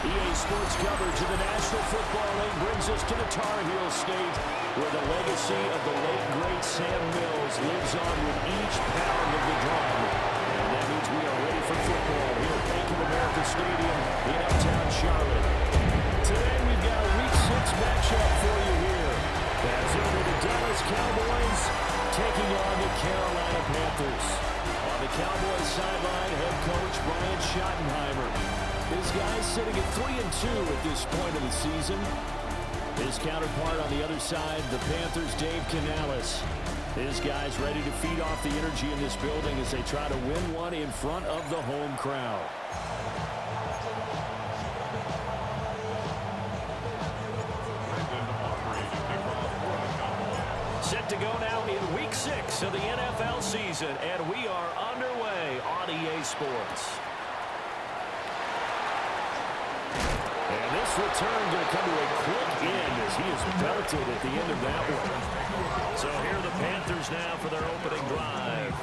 EA Sports coverage of the National Football League brings us to the Tar Heel State, where the legacy of the late, great Sam Mills lives on with each pound of the drum. And that means we are ready for football here at Bank of America Stadium in uptown Charlotte. Today we've got a Week 6 matchup for you here, as it will be the Dallas Cowboys taking on the Carolina Panthers. On the Cowboys sideline, head coach Brian Schottenheimer. His guy's sitting at 3-2 at this point of the season. His counterpart on the other side, the Panthers' Dave Canales. His guys ready to feed off the energy in this building as they try to win one in front of the home crowd. Set to go now in Week 6 of the NFL season, and we are underway on EA Sports. And this return going to come to a quick end as he is belted at the end of that one. So here are the Panthers now for their opening drive.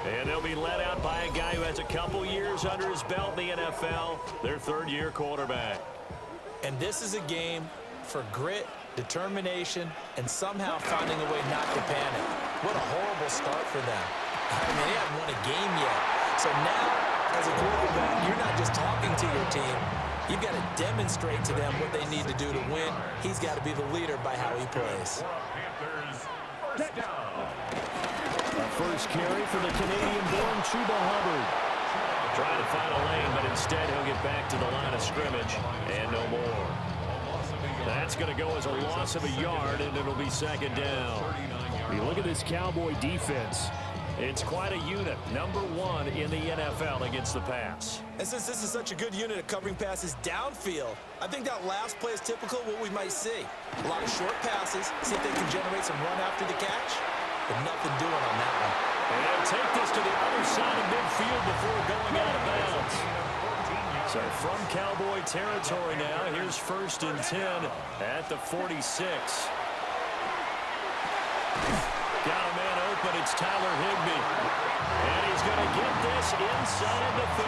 And they'll be led out by a guy who has a couple years under his belt in the NFL, their third-year quarterback. And this is a game for grit, determination, and somehow finding a way not to panic. What a horrible start for them. I mean, they haven't won a game yet. So now, as a quarterback, you're not just talking to your team. You've got to demonstrate to them what they need to do to win. He's got to be the leader by how he plays. A first carry for the Canadian-born Chuba Hubbard. Trying to find a lane, but instead he'll get back to the line of scrimmage and no more. That's going to go as a loss of a yard, and it'll be second down. You look at this Cowboy defense. It's quite a unit, number one in the NFL against the pass. And since this is such a good unit at covering passes downfield, I think that last play is typical of what we might see. A lot of short passes, see if they can generate some run after the catch, but nothing doing on that one. And take this to the other side of midfield before going out of bounds. So from Cowboy territory now, here's 1st and 10 at the 46. Got a man open, it's Tyler Higbee. And he's going to get this inside the 30.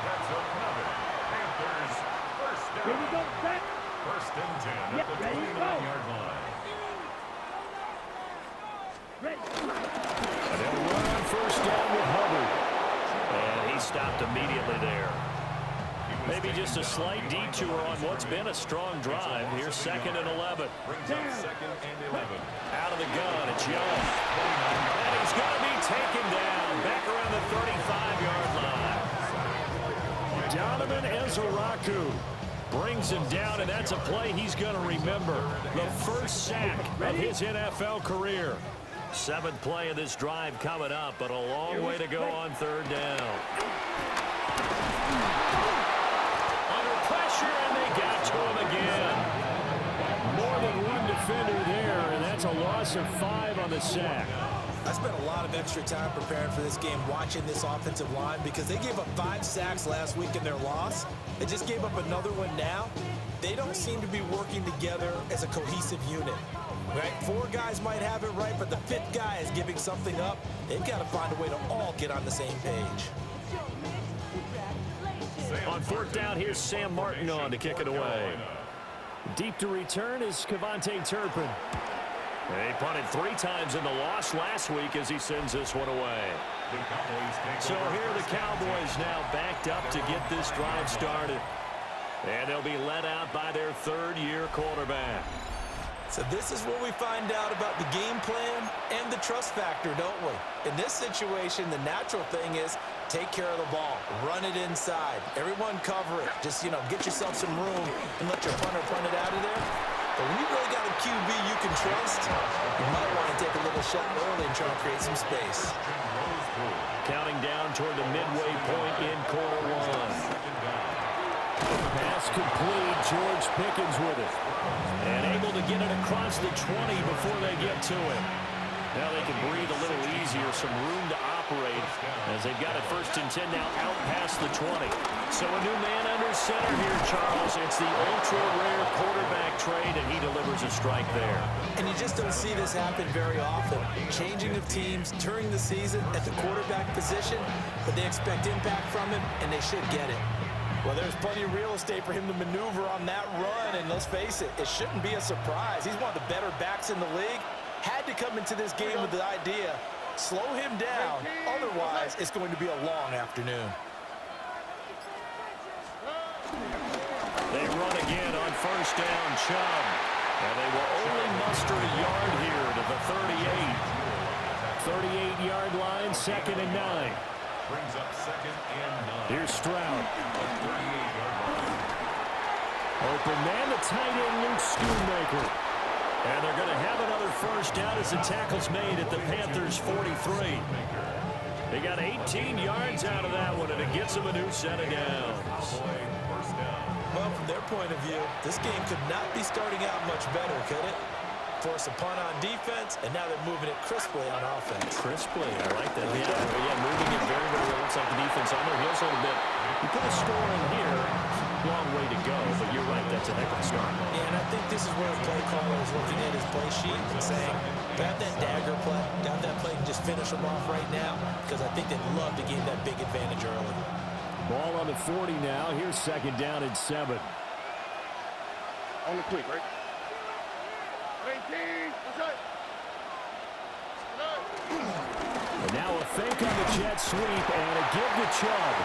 That's another Panthers first down. Here we go, set. 1st and 10 at the 29-yard line. And they'll run on 1st down with Hubbard. And he stopped immediately there. Maybe just a slight detour on what's been a strong drive. Here's 2nd and 11. Brings up 2nd and 11. Out of the gun, it's Young. And he's going to be taken down back around the 35-yard line. Donovan Ezeraku brings him down, and that's a play he's going to remember. The first sack of his NFL career. 7th play of this drive coming up, but a long way to go on 3rd down. Under pressure, and they got to him again. More than one defender there, and that's a loss of 5 on the sack. I spent a lot of extra time preparing for this game watching this offensive line because they gave up 5 sacks last week in their loss. They just gave up another one now. They don't seem to be working together as a cohesive unit. Right? 4 guys might have it right, but the 5th guy is giving something up. They've got to find a way to all get on the same page. On 4th down, here's Sam Martin on to kick it away. Deep to return is Kevontae Turpin. They punted 3 times in the loss last week as he sends this one away. So here are the Cowboys now backed up to get this drive started. And they'll be led out by their 3rd-year quarterback. So this is where we find out about the game plan and the trust factor, don't we? In this situation, the natural thing is take care of the ball, run it inside, everyone cover it. Just, get yourself some room and let your punter punt it out of there. But when you really got a QB you can trust, you might want to take a little shot early and try to create some space. Counting down toward the midway point in quarter 1. Pass complete. George Pickens with it. And able to get it across the 20 before they get to it. Now they can breathe a little easier, some room to operate as they've got it 1st and 10 now out past the 20. So a new man under center here, Charles. It's the ultra-rare quarterback trade, and he delivers a strike there. And you just don't see this happen very often. Changing of teams during the season at the quarterback position, but they expect impact from him, and they should get it. Well, there's plenty of real estate for him to maneuver on that run, and let's face it, it shouldn't be a surprise. He's one of the better backs in the league. Had to come into this game with the idea, slow him down, otherwise it's going to be a long afternoon. They run again on first down, Chubb. And they will only muster a yard here to the 38. 38-yard line, 2nd and 9. Brings up 2nd and 9. Here's Stroud. 38-yard line. Open man, the tight end, Luke Schoonmaker. And they're going to have another first down as the tackle's made at the Panthers' 43. They got 18 yards out of that one, and it gets them a new set of downs. Well, from their point of view, this game could not be starting out much better, could it? Force a punt on defense, and now they're moving it crisply on offense. Crisply, I like that. Yeah, moving it very, very well. Looks like the defense on their heels a little bit. You put a score in here, long way to go, but you're right, that's a heck of a start. Yeah, and I think this is where a play caller is looking at his play sheet and saying, got that dagger play, got that play, and just finish them off right now, because I think they'd love to gain that big advantage early. Ball on the 40 now. Here's 2nd down and 7. On the quick, right? 18, And now a fake on the jet sweep and a give to Chubb.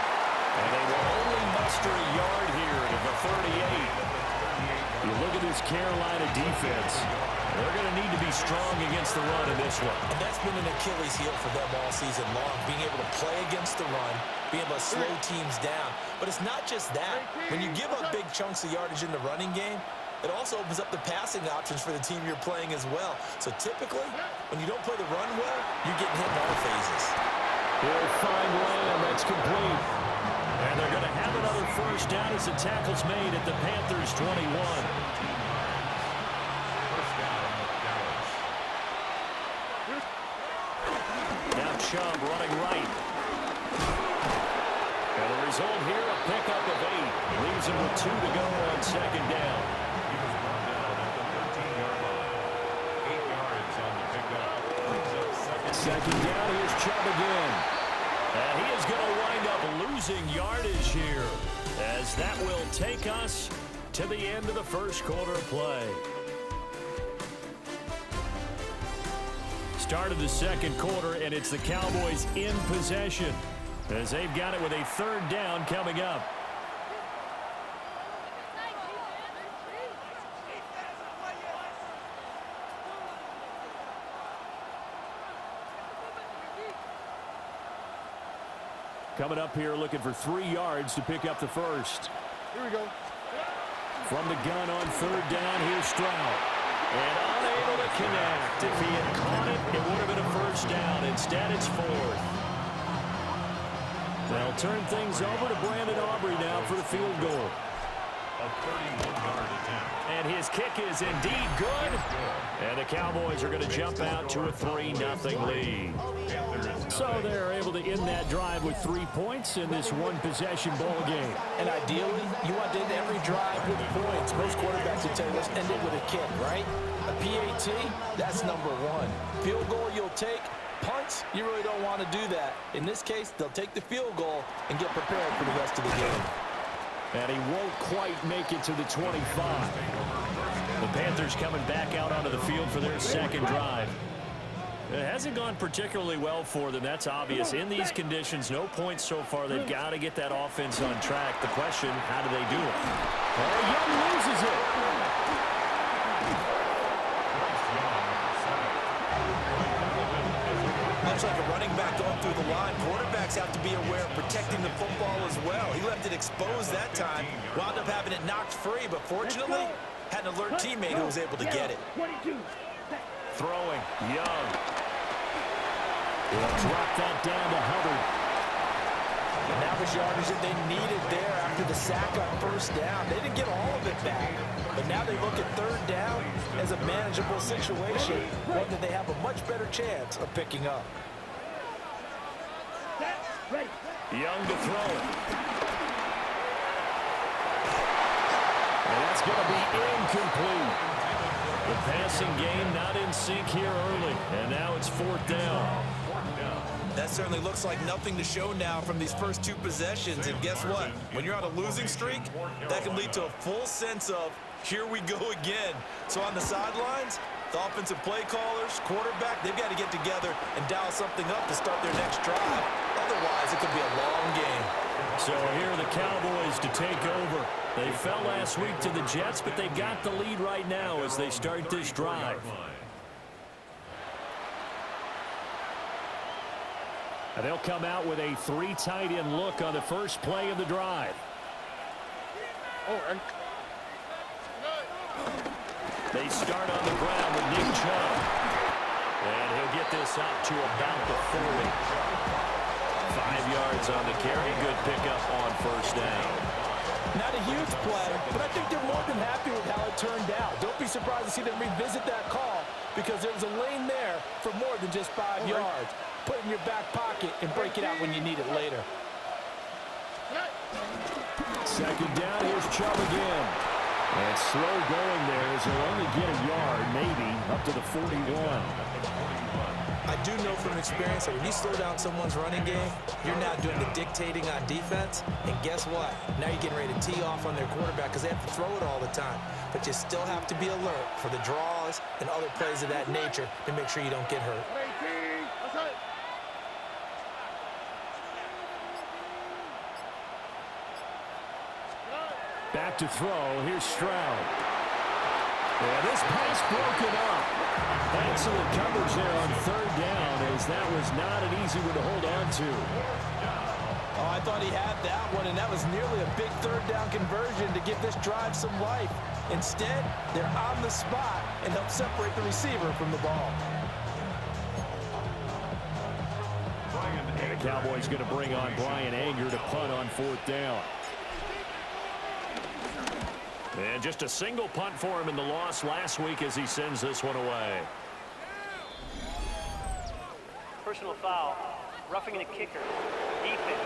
And they will only muster a yard here to the 38. You look at this Carolina defense. They're going to need to be strong against the run in this one. And that's been an Achilles heel for them all season long, being able to play against the run, being able to slow teams down. But it's not just that. When you give up big chunks of yardage in the running game, it also opens up the passing options for the team you're playing as well. So typically, when you don't play the run well, you're getting hit in all phases. He'll find Lamb. That's complete. And they're going to have another first down as the tackle's made at the Panthers' 21. Now Chubb running right. And the result here, a pickup of 8. Leaves him with 2 to go on 2nd down. He was brought down at the 13-yard line. 8 yards on the pickup. Brings up 2nd down, here's Chubb again. And he is going to wind up losing yardage here, as that will take us to the end of the first quarter of play. Start of the second quarter, and it's the Cowboys in possession, as they've got it with a 3rd down coming up. Coming up here looking for 3 yards to pick up the first. Here we go. From the gun on 3rd down, here's Stroud. And unable to connect. If he had caught it, it would have been a first down. Instead, it's 4th. They'll turn things over to Brandon Aubrey now for the field goal. a 31-yard attempt. And his kick is indeed good. And the Cowboys are going to jump out to a 3-0 lead. So they're able to end that drive with 3 points in this one-possession ball game. And ideally, you want to end every drive with points. Most quarterbacks will tell you, let's end it with a kick, right? A PAT, that's number one. Field goal you'll take. Punts, you really don't want to do that. In this case, they'll take the field goal and get prepared for the rest of the game. And he won't quite make it to the 25. The Panthers coming back out onto the field for their second drive. It hasn't gone particularly well for them. That's obvious. In these conditions, no points so far. They've got to get that offense on track. The question, how do they do it? Oh, Young loses it. Much like a running back going through the line, quarterbacks have to be aware of protecting the football as well. He left it exposed that time, wound up having it knocked free, but fortunately, had an alert teammate who was able to get it. Throwing, Young. He'll drop that down to Hubbard. And that was yardage that they needed there after the sack on first down. They didn't get all of it back, but now they look at third down as a manageable situation, one that they have a much better chance of picking up. Young to throw it. And that's going to be incomplete. The passing game not in sync here early, and now it's fourth down. That certainly looks like nothing to show now from these first two possessions. And guess what? When you're on a losing streak, that can lead to a full sense of, here we go again. So on the sidelines, the offensive play callers, quarterback, they've got to get together and dial something up to start their next drive. Otherwise, it could be a long game. So here are the Cowboys to take over. They fell last week to the Jets, but they've got the lead right now as they start this drive. And they'll come out with a 3 tight end look on the first play of the drive. They start on the ground with Nick Chubb. And he'll get this up to about the 40. 5 yards on the carry. Good pickup on first down. Not a huge play, but I think they're more than happy with how it turned out. Don't be surprised to see them revisit that call because there was a lane there for more than just 5 yards. Put it in your back pocket and break it out when you need it later. Second down, here's Chubb again. And slow going there as he'll only get a yard, maybe, up to the 41. I do know from experience that when you slow down someone's running game, you're now doing the dictating on defense. And guess what? Now you're getting ready to tee off on their quarterback because they have to throw it all the time. But you still have to be alert for the draws and other plays of that nature to make sure you don't get hurt. Back to throw. Here's Stroud. And this pass broken up. Excellent coverage there on third down as that was not an easy one to hold on to. Oh, I thought he had that one, and that was nearly a big third down conversion to give this drive some life. Instead, they're on the spot and help separate the receiver from the ball. And the Cowboys going to bring on Brian Anger to punt on fourth down. And just a single punt for him in the loss last week as he sends this one away. Personal foul, roughing the kicker, defense.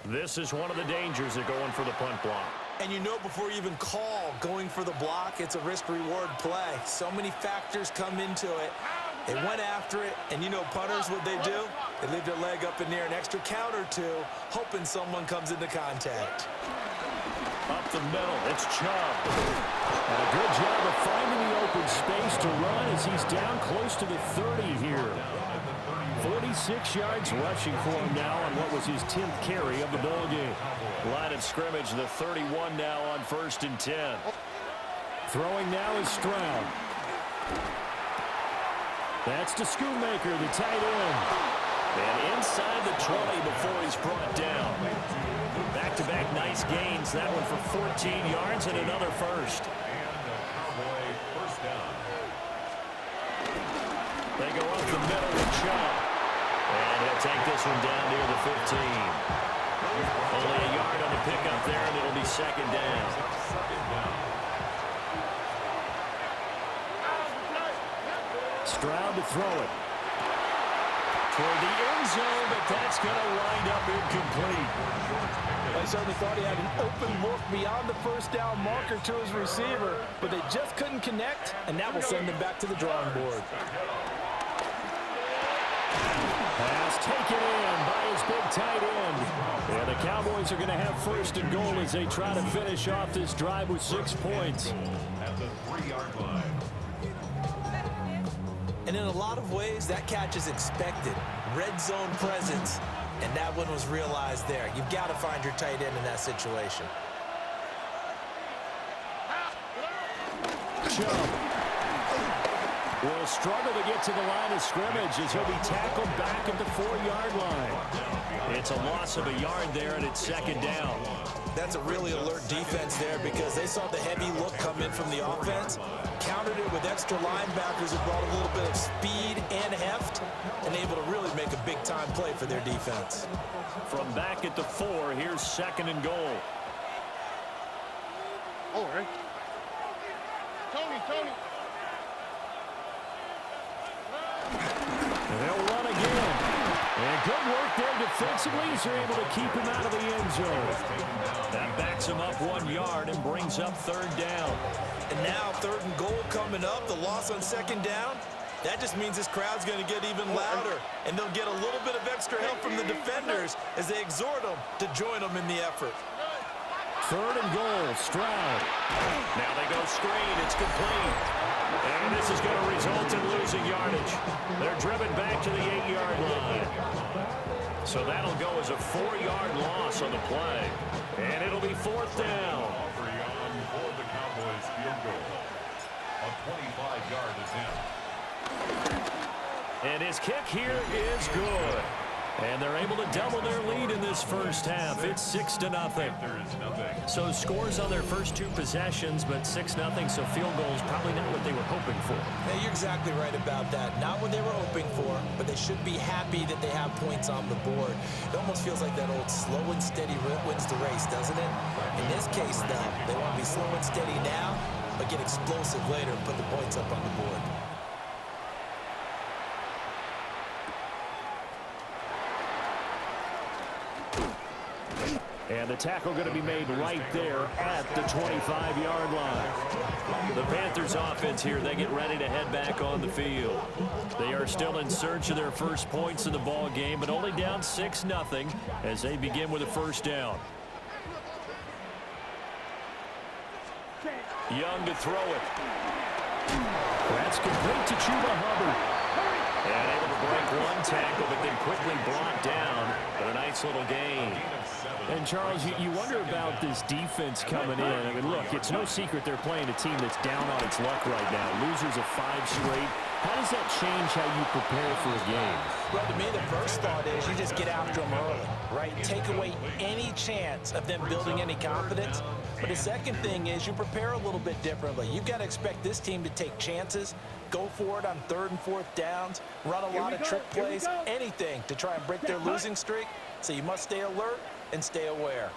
This is one of the dangers of going for the punt block. And you know before you even call going for the block, it's a risk-reward play. So many factors come into it. They went after it, and you know punters, what they do? They leave their leg up in the air, an extra count or two, hoping someone comes into contact. Up the middle, it's Chubb. And a good job of finding the open space to run as he's down close to the 30 here. 46 yards rushing for him now on what was his 10th carry of the ball game. Line of scrimmage, the 31 now on 1st and 10. Throwing now is Stroud. That's to Schoonmaker, the tight end. And inside the 20 before he's brought down. Back-to-back nice gains. That one for 14 yards and another first. They go up the middle with Chubb. And he'll take this one down near the 15. Only a yard on the pickup there, and it'll be second down. Stroud to throw it. Toward the end zone, but that's going to wind up incomplete. They certainly thought he had an open look beyond the first down marker to his receiver, but they just couldn't connect, and that will send him back to the drawing board. Pass taken in by his big tight end. And the Cowboys are going to have first and goal as they try to finish off this drive with 6 points. At the 3-yard line. And in a lot of ways, that catch is expected. Red zone presence, and that one was realized there. You've got to find your tight end in that situation. Chubb will struggle to get to the line of scrimmage as he'll be tackled back at the 4-yard line. It's a loss of a yard there, and it's second down. That's a really alert defense there because they saw the heavy look come in from the offense, countered it with extra linebackers that brought a little bit of speed and heft, and able to really make a big-time play for their defense. From back at the 4, here's second and goal. Oh, hey. Tony. And they'll run again. And good work there defensively as they're able to keep him out of the end zone. That backs him up 1 yard and brings up third down. And now 3rd and goal coming up. The loss on 2nd down. That just means this crowd's going to get even louder. And they'll get a little bit of extra help from the defenders as they exhort them to join them in the effort. 3rd and goal, Stroud. Now they go screen. It's complete. And this is going to result in losing yardage. They're driven back to the 8-yard line. So that'll go as a 4-yard loss on the play. And it'll be 4th down. For the Cowboys field goal. A 25-yard attempt. And his kick here is good. And they're able to double their lead in this first half. It's 6-0. So scores on their first 2 possessions, but 6-0, so field goals probably not what they were hoping for. Yeah, you're exactly right about that. Not what they were hoping for, but they should be happy that they have points on the board. It almost feels like that old slow and steady wins the race, doesn't it? In this case, though, they want to be slow and steady now, but get explosive later and put the points up on the board. And the tackle going to be made right there at the 25-yard line. The Panthers offense here, they get ready to head back on the field. They are still in search of their first points in the ball game, but only down 6-0 as they begin with a first down. Young to throw it. That's complete to Chuba Hubbard. And able to break 1 tackle, but then quickly brought down. But a nice little gain. And, Charles, you wonder about this defense coming in. I mean, look, it's no secret they're playing a team that's down on its luck right now. Losers of 5 straight. How does that change how you prepare for a game? Well, to me, the first thought is you just get after them early, right? Take away any chance of them building any confidence. But the second thing is you prepare a little bit differently. You've got to expect this team to take chances, go for it on 3rd and 4th downs, run a lot of trick plays, anything to try and break their losing streak. So you must stay alert and stay aware.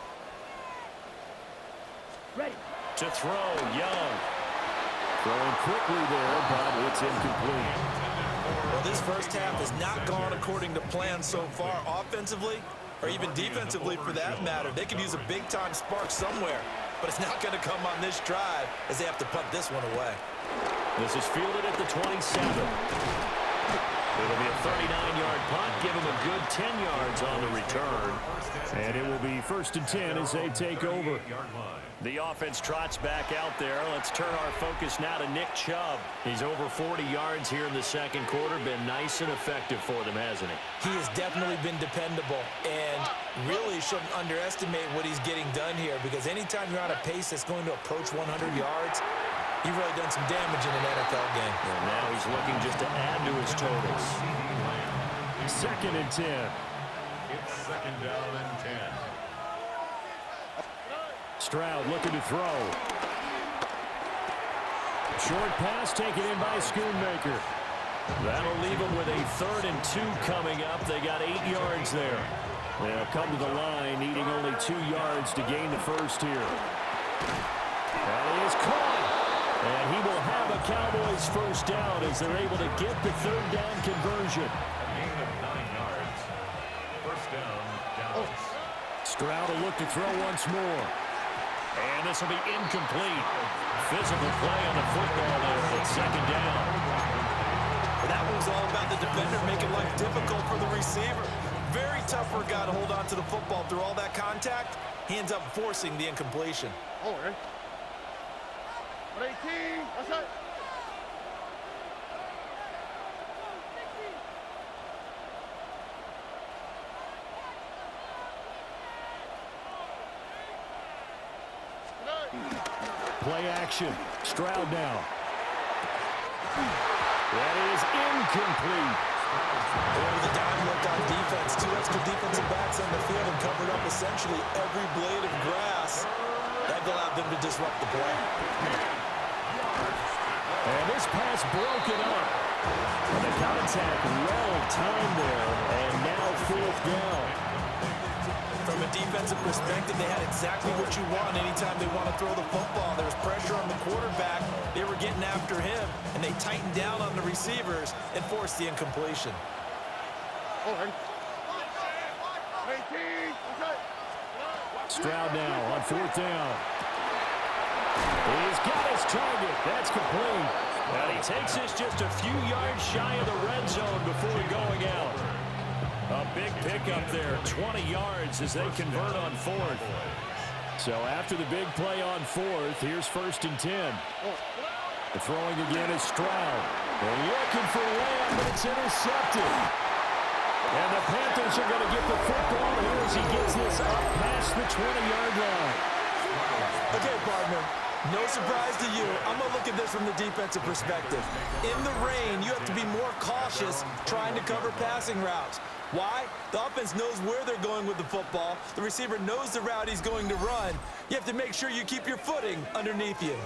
Ready. To throw, Young. Throwing quickly there, but it's incomplete. Well, this first half has not gone according to plan so far offensively, or even defensively for that matter. They could use a big-time spark somewhere, but it's not going to come on this drive as they have to punt this one away. This is fielded at the 27. It'll be a 39-yard punt, give them a good 10 yards on the return. And it will be 1st and 10 as they take over. The offense trots back out there. Let's turn our focus now to Nick Chubb. He's over 40 yards here in the second quarter. Been nice and effective for them, hasn't he? He has definitely been dependable, and really shouldn't underestimate what he's getting done here, because anytime you're on a pace that's going to approach 100 yards, you've really done some damage in an NFL game. And now he's looking just to add to his totals. 2nd and 10. It's 2nd down and 10. Stroud looking to throw. Short pass taken in by Schoonmaker. That'll leave them with a 3rd and 2 coming up. They got 8 yards there. They'll come to the line, needing only 2 yards to gain the first here. That is caught. And he will have a Cowboys first down as they're able to get the 3rd down conversion. A gain of 9 yards. First down, Dallas. Stroud will look to throw once more. And this will be incomplete. Physical play on the football there at 2nd down. Well, that was all about the defender making life difficult for the receiver. Very tough for a guy to hold on to the football through all that contact. He ends up forcing the incompletion. All right. 18. That's it. Play action. Stroud now. That is incomplete. Over the dime look on defense. 2 extra defensive backs on the field and covered up essentially every blade of grass. That allowed them to disrupt the play. And this pass broken up. And the contact well timed there. And now 4th down. From a defensive perspective, they had exactly what you want anytime they want to throw the football. There was pressure on the quarterback. They were getting after him, and they tightened down on the receivers and forced the incompletion. All right. Stroud now on 4th down. He's got his target. That's complete. And he takes this just a few yards shy of the red zone before going out. A big pickup there, 20 yards as they convert on 4th. So after the big play on 4th, here's 1st and 10. The throwing again is Stroud. They're looking for Lamb, but it's intercepted. And the Panthers are going to get the football here as he gets this up past the 20-yard line. Okay, partner. No surprise to you. I'm going to look at this from the defensive perspective. In the rain, you have to be more cautious trying to cover passing routes. Why? The offense knows where they're going with the football. The receiver knows the route he's going to run. You have to make sure you keep your footing underneath you.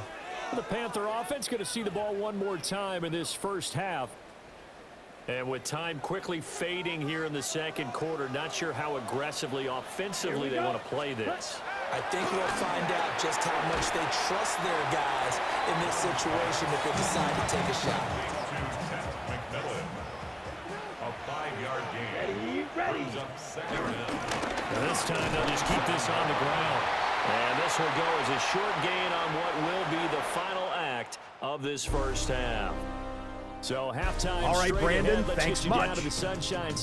The Panther offense going to see the ball one more time in this first half. And with time quickly fading here in the second quarter, not sure how aggressively, offensively they want to play this. I think we'll find out just how much they trust their guys in this situation if they decide to take a shot. A 5-yard gain. Ready. Up 2nd down. And this time they'll just keep this on the ground. And this will go as a short gain on what will be the final act of this first half. So halftime. All right, Brandon, thanks much.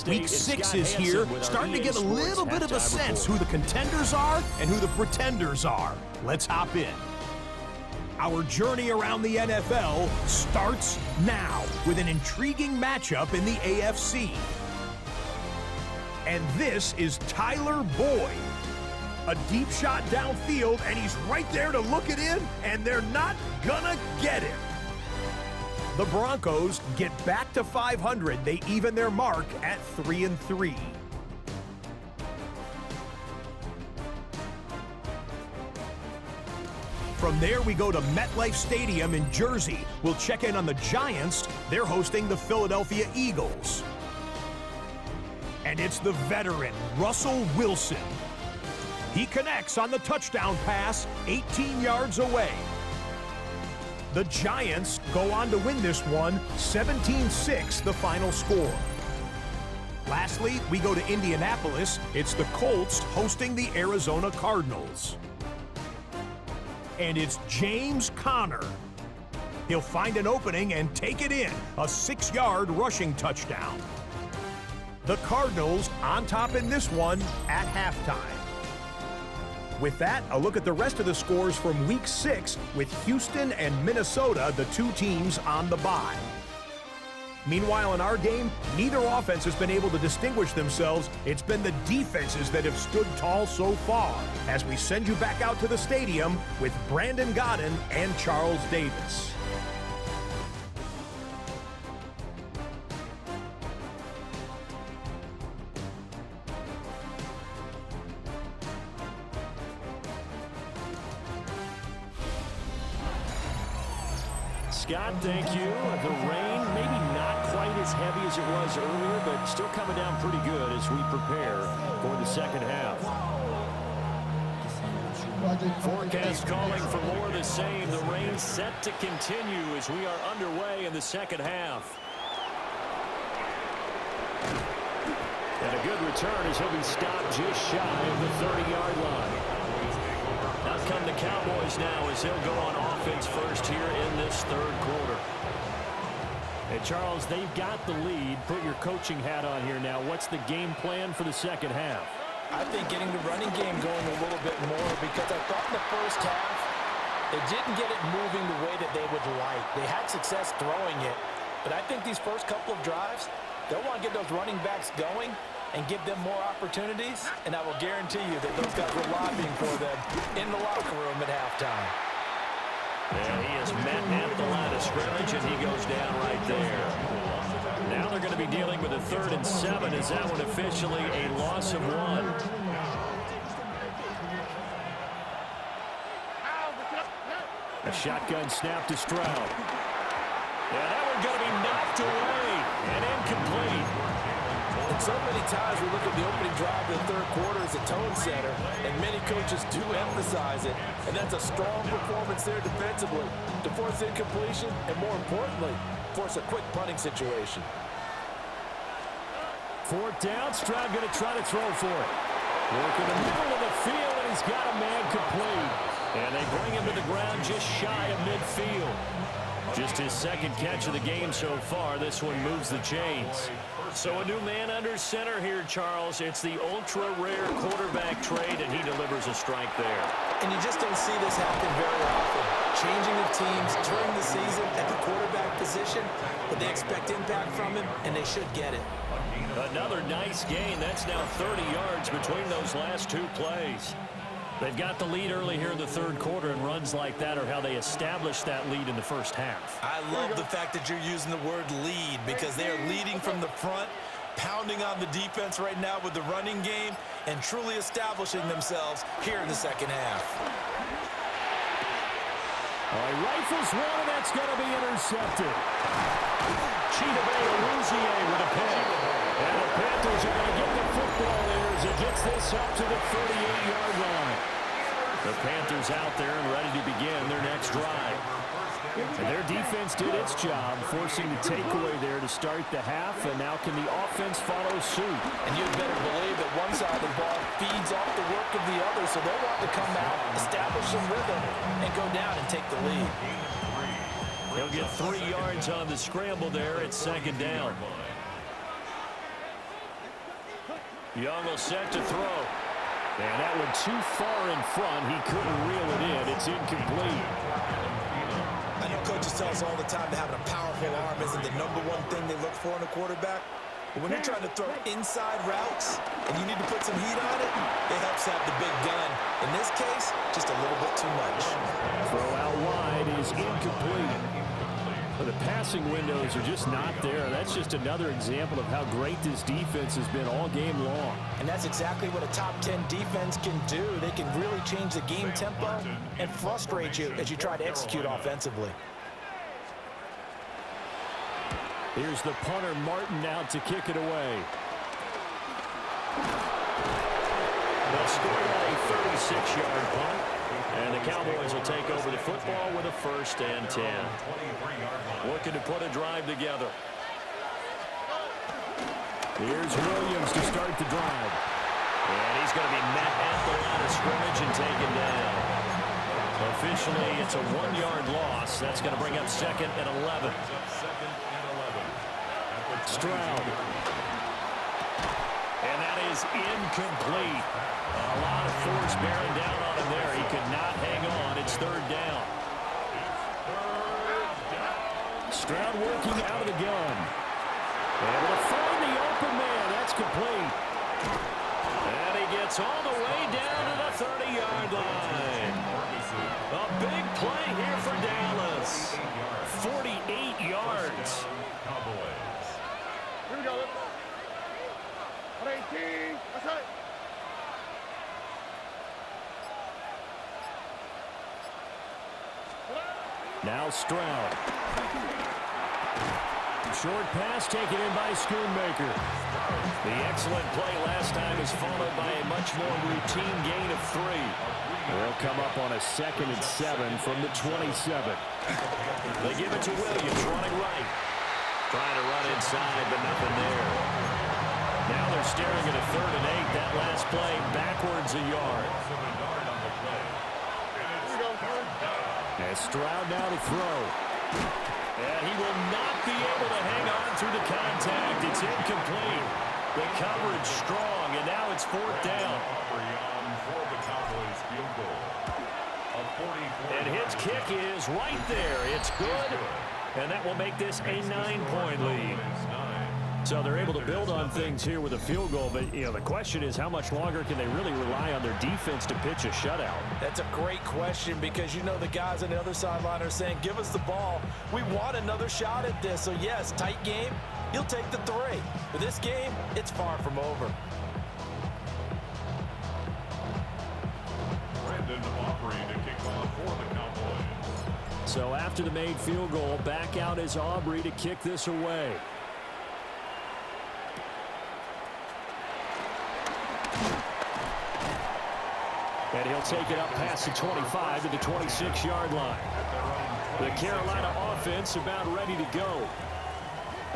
Week 6 is here, starting to get a little bit of a sense who the contenders are and who the pretenders are. Let's hop in. Our journey around the NFL starts now with an intriguing matchup in the AFC. And this is Tyler Boyd. A deep shot downfield, and he's right there to look it in, and they're not gonna get it. The Broncos get back to 500. They even their mark at 3-3. From there, we go to MetLife Stadium in Jersey. We'll check in on the Giants. They're hosting the Philadelphia Eagles. And it's the veteran, Russell Wilson. He connects on the touchdown pass 18 yards away. The Giants go on to win this one, 17-6 the final score. Lastly, we go to Indianapolis. It's the Colts hosting the Arizona Cardinals. And it's James Conner. He'll find an opening and take it in, a 6-yard rushing touchdown. The Cardinals on top in this one at halftime. With that, a look at the rest of the scores from Week 6 with Houston and Minnesota, the two teams on the bye. Meanwhile, in our game, neither offense has been able to distinguish themselves. It's been the defenses that have stood tall so far. As we send you back out to the stadium with Brandon Godden and Charles Davis. Scott, thank you. The rain, maybe not quite as heavy as it was earlier, but still coming down pretty good as we prepare for the second half. Forecast calling for more of the same. The rain set to continue as we are underway in the second half. And a good return as he'll be stopped just shy of the 30-yard line. Out come the Cowboys now as they'll go on offense first here in this third quarter. And Charles, they've got the lead. Put your coaching hat on here now. What's the game plan for the second half? I think getting the running game going a little bit more, because I thought in the first half they didn't get it moving the way that they would like. They had success throwing it, but I think these first couple of drives, they'll want to get those running backs going and give them more opportunities, and I will guarantee you that those guys were lobbying for them in the locker room at halftime. And he is met at the line of scrimmage, and he goes down right there. Now they're going to be dealing with a 3rd and 7. Is that one officially a loss of 1? A shotgun snap to Stroud. Yeah, that one going to be knocked away and incomplete. And so many times we look at the opening drive of the third quarter as a tone setter, and many coaches do emphasize it. And that's a strong performance there defensively to force incompletion and, more importantly, force a quick punting situation. 4th down. Stroud going to try to throw for it. Working the middle of the field, and he's got a man complete. And they bring him to the ground just shy of midfield. Just his 2nd catch of the game so far. This one moves the chains. So a new man under center here, Charles. It's the ultra-rare quarterback trade, and he delivers a strike there. And you just don't see this happen very often. Changing of teams during the season at the quarterback position, but they expect impact from him, and they should get it. Another nice gain. That's now 30 yards between those last 2 plays. They've got the lead early here in the 3rd quarter, and runs like that are how they establish that lead in the first half. I love the fact that you're using the word lead because they are leading from the front, pounding on the defense right now with the running game, and truly establishing themselves here in the 2nd half. All right, rifles one, and that's going to be intercepted. Chidobe with a pick. And the Panthers are going to get the football there as it gets this up to the 38-yard line. The Panthers out there and ready to begin their next drive. And their defense did its job, forcing the takeaway there to start the half, and now can the offense follow suit? And you'd better believe that one side of the ball feeds off the work of the other, so they'll want to come out, establish some rhythm, and go down and take the lead. He'll get 3 yards on the scramble there at 2nd down. Young will set to throw. And that one too far in front. He couldn't reel it in. It's incomplete. I know coaches tell us all the time that having a powerful arm isn't the #1 thing they look for in a quarterback. But when you're trying to throw inside routes and you need to put some heat on it, it helps have the big gun. In this case, just a little bit too much. Throw out wide is incomplete. But the passing windows are just not there. That's just another example of how great this defense has been all game long. And that's exactly what a top 10 defense can do. They can really change the game tempo and frustrate you as you try to execute offensively. Here's the punter, Martin, out to kick it away. They'll score a 36-yard punt. And the Cowboys will take over the football with a 1st and 10. Looking to put a drive together. Here's Williams to start the drive. And he's going to be met at the line of scrimmage and taken down. Officially, it's a 1-yard loss. That's going to bring up 2nd and 11. Stroud. And that is incomplete. A lot of force bearing down on him there. He could not hang on. It's 3rd down. Stroud working out of the gun. Able to find the open man. That's complete. And he gets all the way down to the 30-yard line. A big play here for Dallas. 48 yards. Here we go. 118. That's it. Now Stroud. Short pass taken in by Schoonmaker. The excellent play last time is followed by a much more routine gain of 3. They'll come up on a 2nd and 7 from the 27. They give it to Williams running right. Trying to run inside, but nothing there. Now they're staring at a 3rd and 8. That last play backwards a yard. As Stroud now to throw. And he will not be able to hang on through the contact. It's incomplete. The coverage strong, and now it's 4th down. And his kick is right there. It's good, and that will make this a 9-point lead. So they're able to build on things here with a field goal, but the question is how much longer can they really rely on their defense to pitch a shutout? That's a great question because the guys on the other sideline are saying, give us the ball. We want another shot at this. So yes, tight game, he'll take the 3. But this game, it's far from over. So after the made field goal, back out is Aubrey to kick this away. And he'll take it up past the 25 to the 26-yard line. The Carolina offense about ready to go.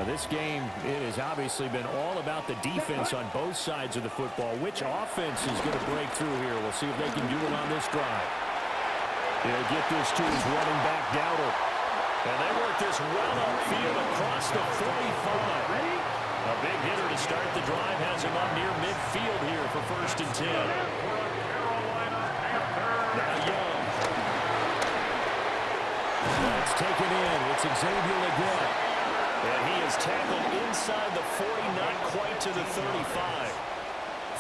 This game, it has obviously been all about the defense on both sides of the football. Which offense is going to break through here? We'll see if they can do it on this drive. He'll get this to his running back, Dowdle. And they work this well upfield across the 45. A big hitter to start the drive has him up near midfield here for 1st and 10. Now Young. That's taken in. It's Xavier again. And he is tackled inside the 40, not quite to the 35.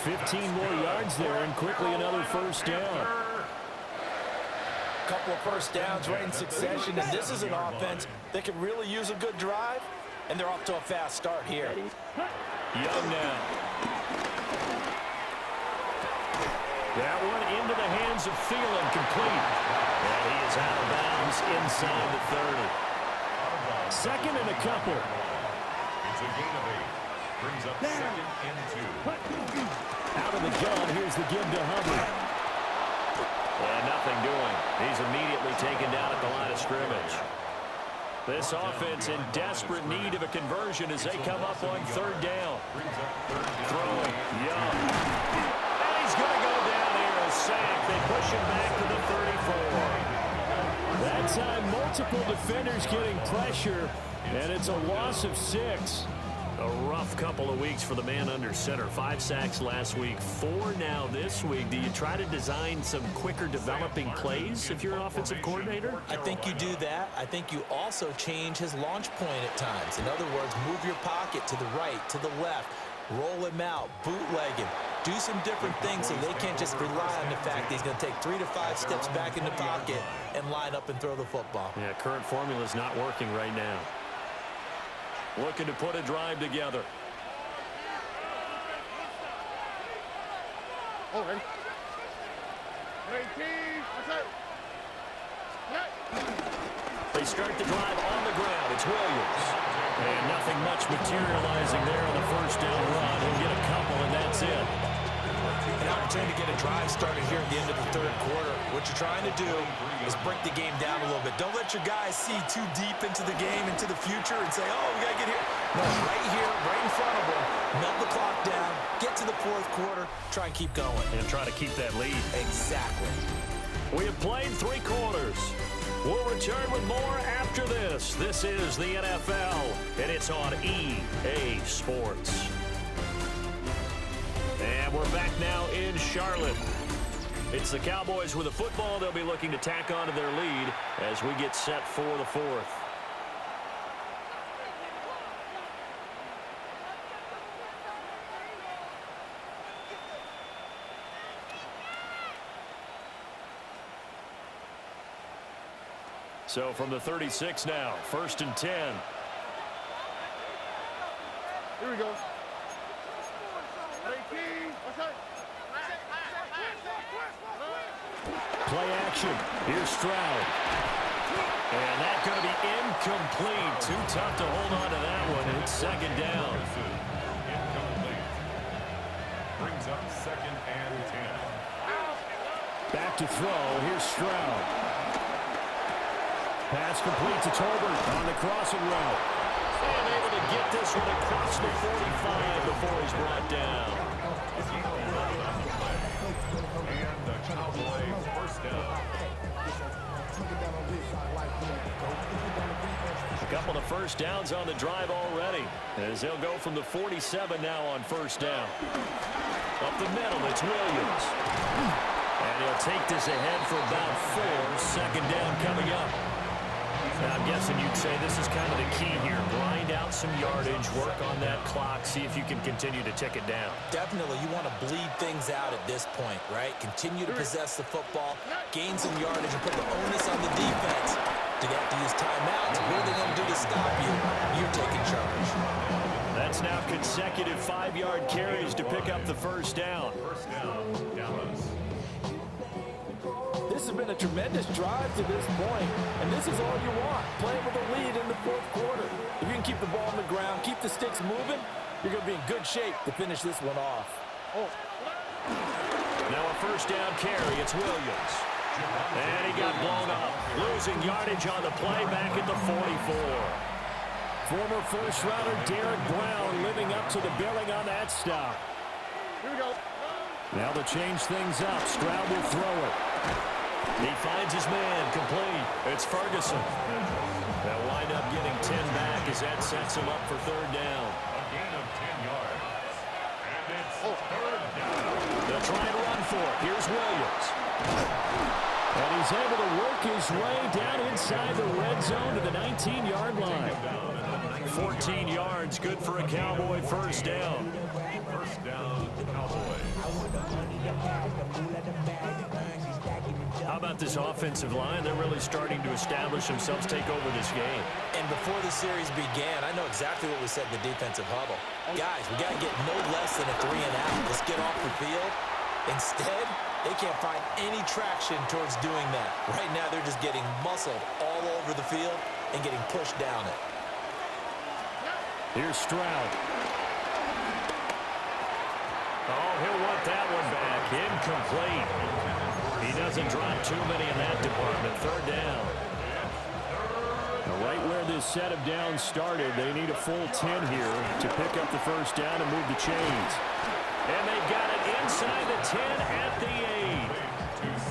15 more yards there, and quickly another 1st down. Couple of 1st downs right in succession, and this is an offense that could really use a good drive, and they're off to a fast start here. Young now. That one into the hands of Thielen, complete. And he is out of bounds inside the 30. 2nd and a couple. It's a gain of 8. Brings up 2nd and 2. Out of the gun, here's the give to Hubbard. And nothing doing. He's immediately taken down at the line of scrimmage. This offense in desperate need of a conversion as they come up on 3rd down. Throwing, Young. And he's going to go down here, a sack. They push him back to the 34. That time, multiple defenders getting pressure, and it's a loss of 6. A rough couple of weeks for the man under center. 5 sacks last week, 4 now this week. Do you try to design some quicker developing plays if you're an offensive coordinator? I think you do that. I think you also change his launch point at times. In other words, move your pocket to the right, to the left, roll him out, bootleg him. Do some different things so they can't just rely on the fact that he's going to take 3 to 5 steps back in the pocket and line up and throw the football. Yeah, current formula is not working right now. Looking to put a drive together. Oh, ready? 18. They start the drive on the ground. It's Williams. And nothing much materializing there on the 1st down run. He'll get a couple, and that's it. An opportunity to get a drive started here at the end of the 3rd quarter. What you're trying to do is break the game down a little bit. Don't let your guys see too deep into the game, into the future, and say, oh, we got to get here. No, right here, right in front of them, melt the clock down, get to the 4th quarter, try and keep going. And try to keep that lead. Exactly. We have played 3 quarters. We'll return with more after this. This is the NFL, and it's on EA Sports. And we're back now in Charlotte. It's the Cowboys with the football. They'll be looking to tack on to their lead as we get set for the 4th. So from the 36 now, 1st and 10. Here we go. 18. Play action. Here's Stroud. And that's going to be incomplete. Too tough to hold on to that one. It's 2nd down. Incomplete. Brings up 2nd and 10. Back to throw. Here's Stroud. Pass complete to Tolbert on the crossing route. And able to get this one across the 45 before he's brought down. And the Cowboys 1st down. A couple of 1st downs on the drive already, as they'll go from the 47 now on 1st down. Up the middle, it's Williams. And he'll take this ahead for about 4. 2nd down coming up. Now, I'm guessing you'd say this is kind of the key here. Grind out some yardage, work on that clock, see if you can continue to tick it down. Definitely, you want to bleed things out at this point, right? Continue to possess the football, gain some yardage, and put the onus on the defense. Do they have to use timeouts? What are they going to do to stop you? You're taking charge. That's now consecutive 5-yard carries to pick up the 1st down. 1st down, Dallas. This has been a tremendous drive to this point, and this is all you want, playing with a lead in the 4th quarter. If you can keep the ball on the ground, keep the sticks moving, you're going to be in good shape to finish this one off. Now a 1st down carry, it's Williams. And he got blown up, losing yardage on the play back at the 44. Former first-rounder Derek Brown living up to the billing on that stop. Here we go. Now to change things up, Stroud will throw it. He finds his man, complete. It's Ferguson. They'll wind up getting 10 back as that sets him up for third down. A gain of 10 yards. And it's third down. They'll try and run for it. Here's Williams. And he's able to work his way down inside the red zone to the 19-yard line. 14 yards, good for a Cowboy first down. First down, Cowboys. How about this offensive line? They're really starting to establish themselves, take over this game. And before the series began, I know exactly what we said in the defensive huddle. Guys, we got to get no less than a 3-and-out. Let's get off the field. Instead, they can't find any traction towards doing that. Right now, they're just getting muscled all over the field and getting pushed down it. Here's Stroud. Oh, he'll want that one back. Incomplete. He doesn't drop too many in that department. Third down. Now, right where this set of downs started, they need a full 10 here to pick up the first down and move the chains. And they've got it inside the 10 at the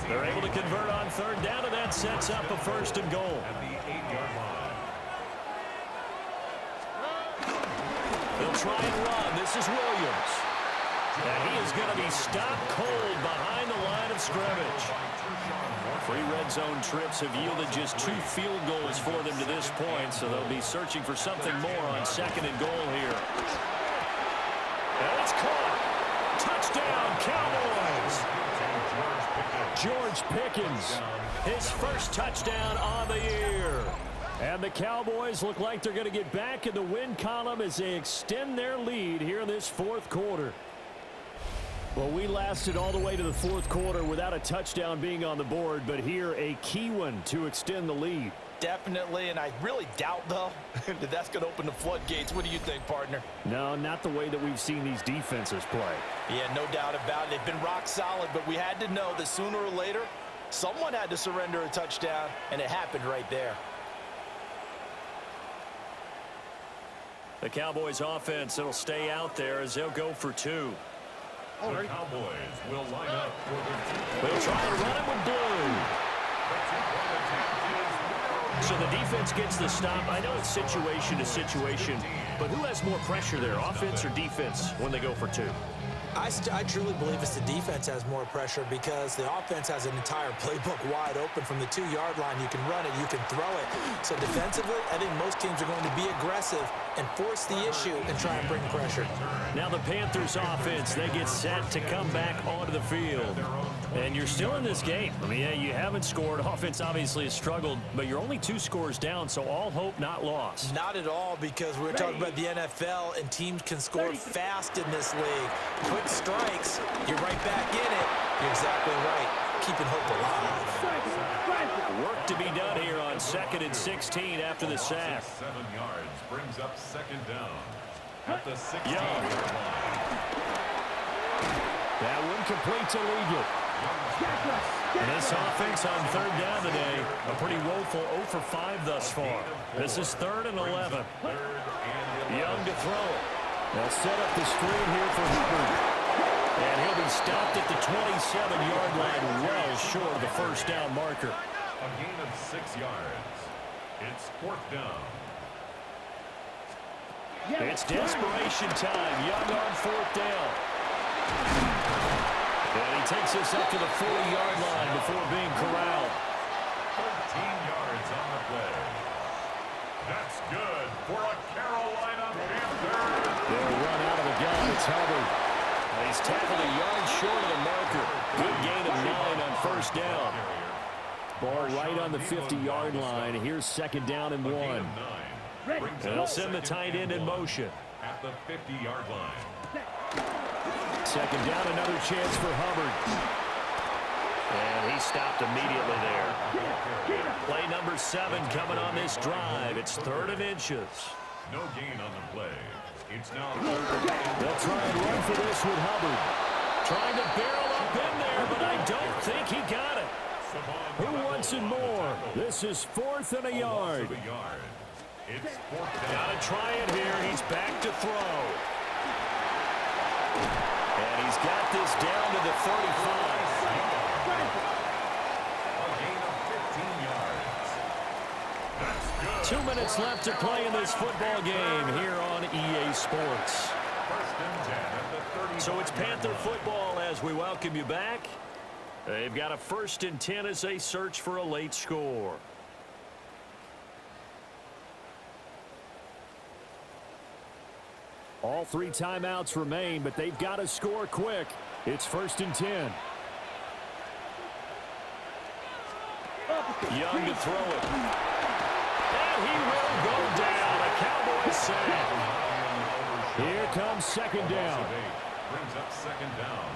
8. They're able to convert on third down, and that sets up a first and goal. At the 8-yard line. They'll try and run. This is Williams. And he is going to be stopped cold behind the line of scrimmage. 3 red zone trips have yielded just 2 field goals for them to this point, so they'll be searching for something more on second and goal here. And it's caught. Touchdown, Cowboys. George Pickens, his first touchdown on the year. And the Cowboys look like they're going to get back in the win column as they extend their lead here in this fourth quarter. Well, we lasted all the way to the fourth quarter without a touchdown being on the board, but here a key one to extend the lead. Definitely, and I really doubt, though, that that's going to open the floodgates. What do you think, partner? No, not the way that we've seen these defenses play. Yeah, no doubt about it. They've been rock solid, but we had to know that sooner or later, someone had to surrender a touchdown, and it happened right there. The Cowboys offense, it'll stay out there as they'll go for 2. The Cowboys will line up for the They'll try and run it with Blue. So the defense gets the stop. I know it's situation to situation, but who has more pressure there, offense or defense, when they go for 2? I truly believe it's the defense has more pressure because the offense has an entire playbook wide open from the 2-yard line. You can run it, you can throw it. So defensively, I think most teams are going to be aggressive and force the issue and try and bring pressure. Now the Panthers offense, they get set to come back onto the field. And you're still in this game. I mean, yeah, you haven't scored. Offense obviously has struggled, but you're only 2 scores down, so all hope not lost. Not at all, because we're talking about the NFL, and teams can score fast in this league. Quick strikes, you're right back in it. You're exactly right. Keeping hope alive. Work to be done here on 2nd and 16 after the sack. 7 yards brings up second down at the 16-yard line. That one complete to Leggett. And this offense on third down today, a pretty woeful 0 for 5 thus far. This is 3rd and 11. Young to throw it. They'll set up the screen here for Hubbard. And he'll be stopped at the 27-yard line, well short of the first down marker. A gain of 6 yards. It's 4th down. It's desperation time. Young on 4th down. And he takes us up to the 40-yard line before being corralled. 13 yards on the play. That's good for a Carolina Panther. They'll run out of the gun. It's Hubbard. And he's tackled a yard short of the marker. Good gain of 9 on first down. Ball right on the 50-yard line. Here's 2nd down and 1. And they'll send the tight end in motion. At the 50-yard line. 2nd down, another chance for Hubbard. And he stopped immediately there. Play number 7 coming on this drive. It's 3rd and inches. No gain on the play. It's now 3rd. They'll try and run for this with Hubbard. Trying to barrel up in there, but I don't think he got it. Who wants it more? This is 4th and a yard. It's fourth down. Gotta try it here. He's back to throw. And he's got this down to the 35. A gain of 15 yards. That's good. 2 minutes left to play in this football game here on EA Sports. First and 10 at the 30. So it's Panther football as we welcome you back. They've got a 1st and 10 as they search for a late score. All 3 timeouts remain, but they've got to score quick. It's 1st and 10. Young to throw it. And he will go down. A Cowboys sack. Here comes 2nd down. Brings up 2nd down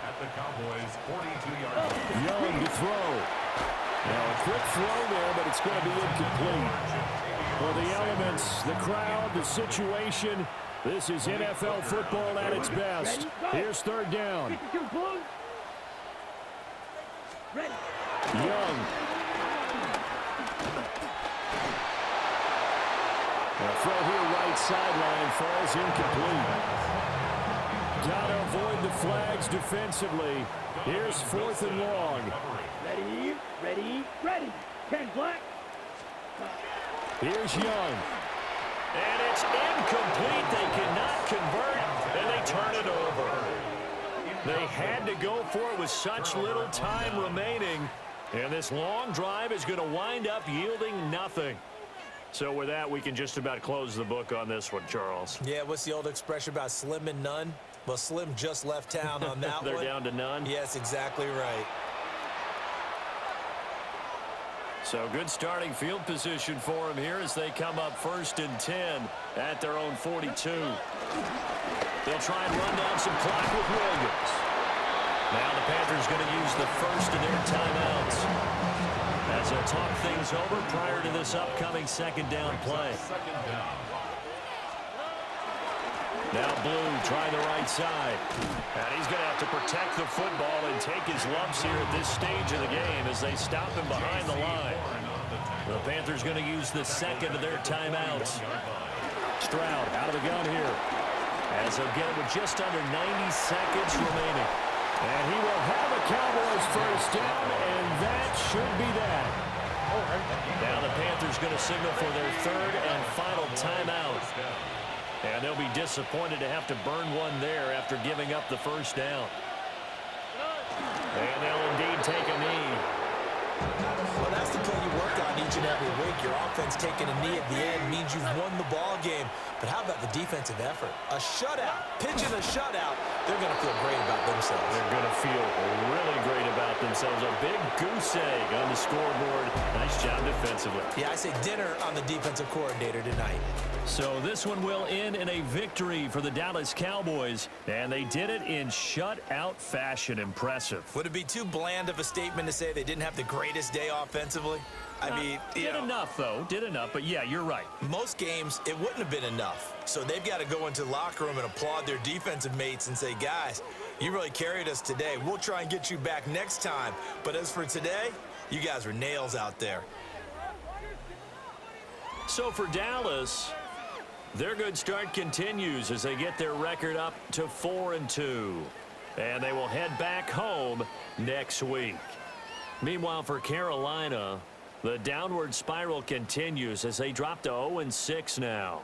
at the Cowboys' 42-yard line. Young to throw. Now a quick throw there, but it's going to be incomplete. For the elements, the crowd, the situation, this is NFL football at its best. Here's 3rd down. Young. A throw here right sideline falls incomplete. Got to avoid the flags defensively. Here's 4th and long. Ready. 10 black. Here's Young. And it's incomplete. They cannot convert, and they turn it over. They had to go for it with such little time remaining, and this long drive is going to wind up yielding nothing. So with that, we can just about close the book on this one, Charles. Yeah, what's the old expression about slim and none? Well, Slim just left town on that one. They're down to none? Yes, exactly right. So good starting field position for them here as they come up 1st and 10 at their own 42. They'll try and run down some clock with Williams. Now the Panthers going to use the 1st of their timeouts as they'll talk things over prior to this upcoming 2nd down play. 2nd down. Now Blue trying the right side. And he's going to have to protect the football and take his lumps here at this stage of the game as they stop him behind the line. The Panthers going to use the 2nd of their timeouts. Stroud out of the gun here as they'll get it with just under 90 seconds remaining. And he will have a Cowboys 1st down, and that should be that. Now the Panthers going to signal for their 3rd and final timeout. And they'll be disappointed to have to burn one there after giving up the 1st down. And they'll indeed take a knee. Well, that's the play you work on each and every week. Your offense taking a knee at the end means you've won the ball game. But how about the defensive effort? A shutout, pitching a shutout. They're going to feel great about themselves. They're going to feel really great about themselves. A big goose egg on the scoreboard. Nice job defensively. Yeah, I say dinner on the defensive coordinator tonight. So this one will end in a victory for the Dallas Cowboys, and they did it in shutout fashion. Impressive. Would it be too bland of a statement to say they didn't have the greatest day offensively? I mean, did enough, though. Did enough, but yeah, you're right. Most games, it wouldn't have been enough. So they've got to go into the locker room and applaud their defensive mates and say, guys, you really carried us today. We'll try and get you back next time. But as for today, you guys were nails out there. So for Dallas, their good start continues as they get their record up to 4-2. And they will head back home next week. Meanwhile, for Carolina, the downward spiral continues as they drop to 0-6 now.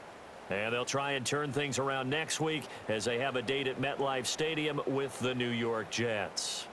And they'll try and turn things around next week as they have a date at MetLife Stadium with the New York Jets.